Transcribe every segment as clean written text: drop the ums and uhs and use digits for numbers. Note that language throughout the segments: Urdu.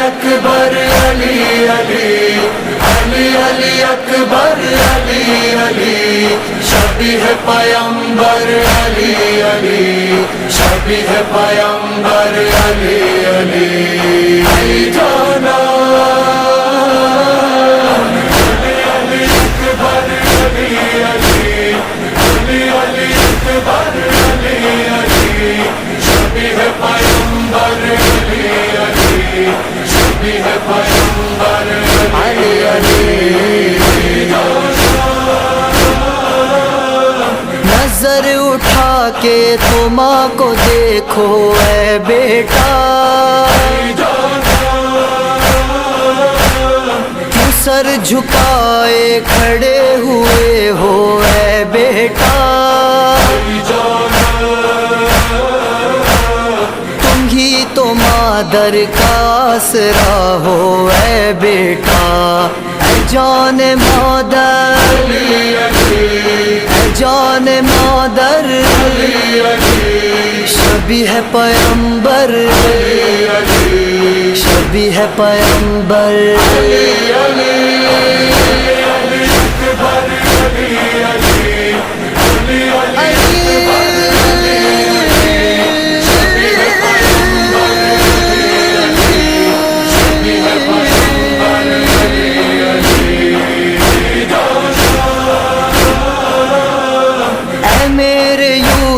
اکبر علی علی علی علی اکبر علی علی شبیہ پیمبر علی علی شبیہ پیمبر علی علی علی جانا علی علی اکبر علی علی علی علی اکبر علی علی شبیہ پیمبر علی علی شبیہ پیمبر علی علی نظر اٹھا کے تم ماں کو دیکھو اے بیٹا کیوں سر جھکائے کھڑے ہوئے ہو اے بیٹا تم ہی تو مادر کا آسرا ہو اے بیٹا اے جان مادر اے جان مادر شبیہ پیمبر شبیہ پیمبر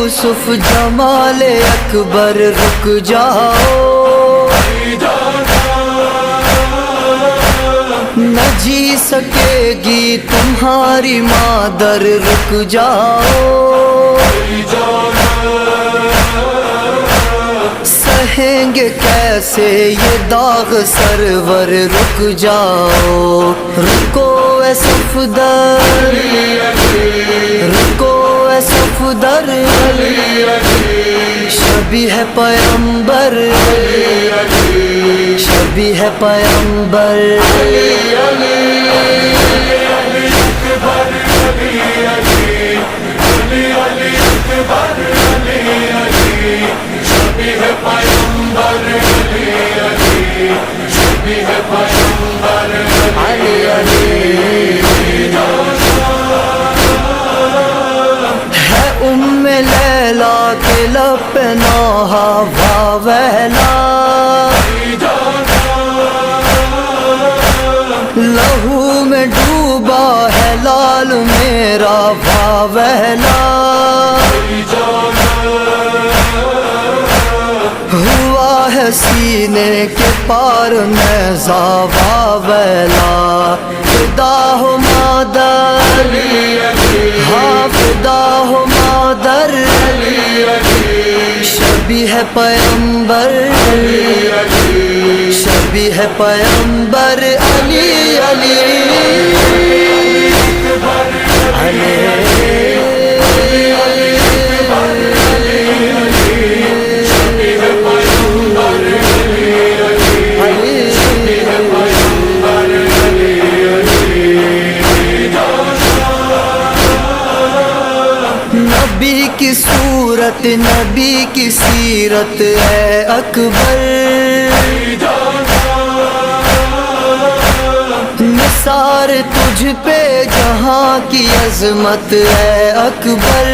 یوسف جمال اکبر رک جاؤ نہ جی سکے گی تمہاری مادر رک جاؤ سہیں گے کیسے یہ داغ سرور رک جاؤ رکو اے صفدر رکو اے صفدر شبیہ پیمبر شبیہ پیمبر لیلا کے لب پہ نوحہ واویلا لہو میں ڈوبا ہے لال میرا واویلا ہوا ہے سینے کے پار میں واویلا فدا ہو مادر ہاں فدا ہو مادر شبیہ پیمبر شبیہ پیمبر علی علی نبی کی صورت نبی کی سیرت ہے اکبر نثار تجھ پہ جہاں کی عظمت ہے اکبر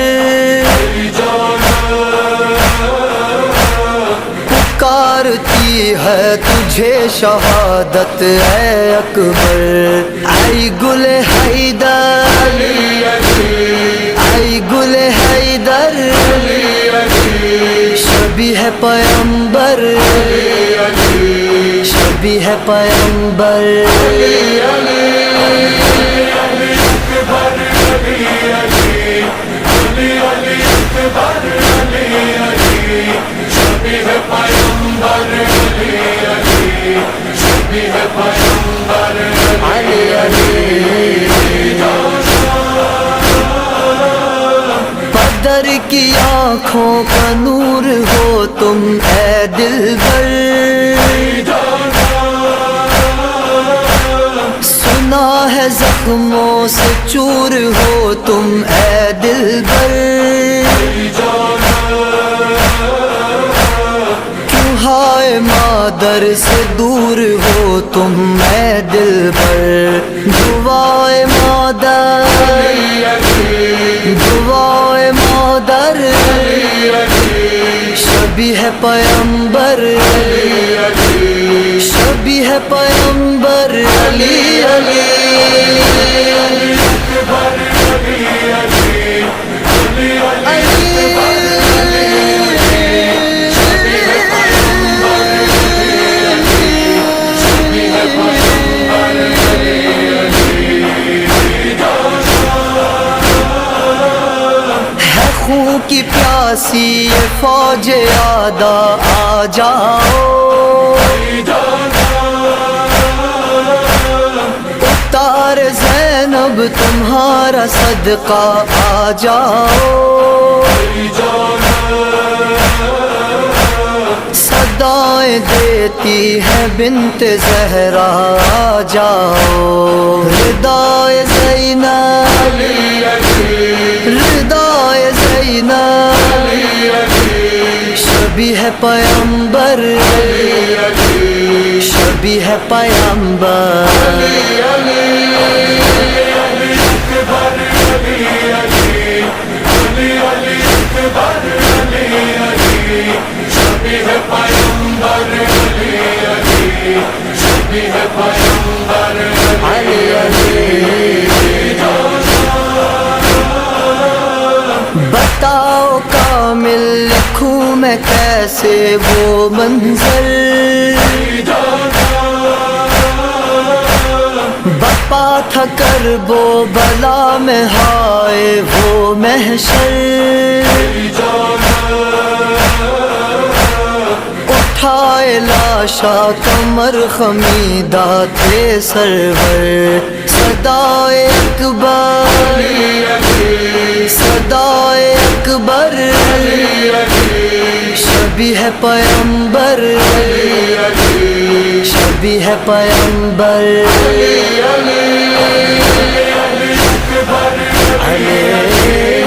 پکارتی ہے تجھے شہادت ہے اکبر آئی گل حیدر آئی گل حیدر شبیہ پیمبر شبیہ پیمبر شبیہ پیغمبر علی علی، شبیہ پیغمبر علی علی، بدر کی آنکھوں کا نور ہو تم اے دلبر، سنا ہے زخموں سے چور ہو تم اے دلبر، کیوں ہائے مادر سے دور ہو تم اے دلبر، دعائے مادر دعائے مادر شبیہ پیغمبر شبیہ پیغمبر علی علی، خون کی پیاسی یہ فوج آدھا آ جاؤ، اتار زینب تمہارا صدقہ آ جاؤ، صدائیں دیتی ہے بنت زہرا آ جاؤ، ردائے زینب ردائے زینب شبیہ پیغمبر شبیہ پیغمبر بتاؤ کامل لکھوں میں کیسے وہ منظر، بپا تھا کرب و بلا میں ہائے وہ محشر، اٹھائے لاشا کمر خمیدہ تھے سرور، صدائے اکبر صدائے اکبر شبیہ پیغمبر شبیہ پیغمبر علی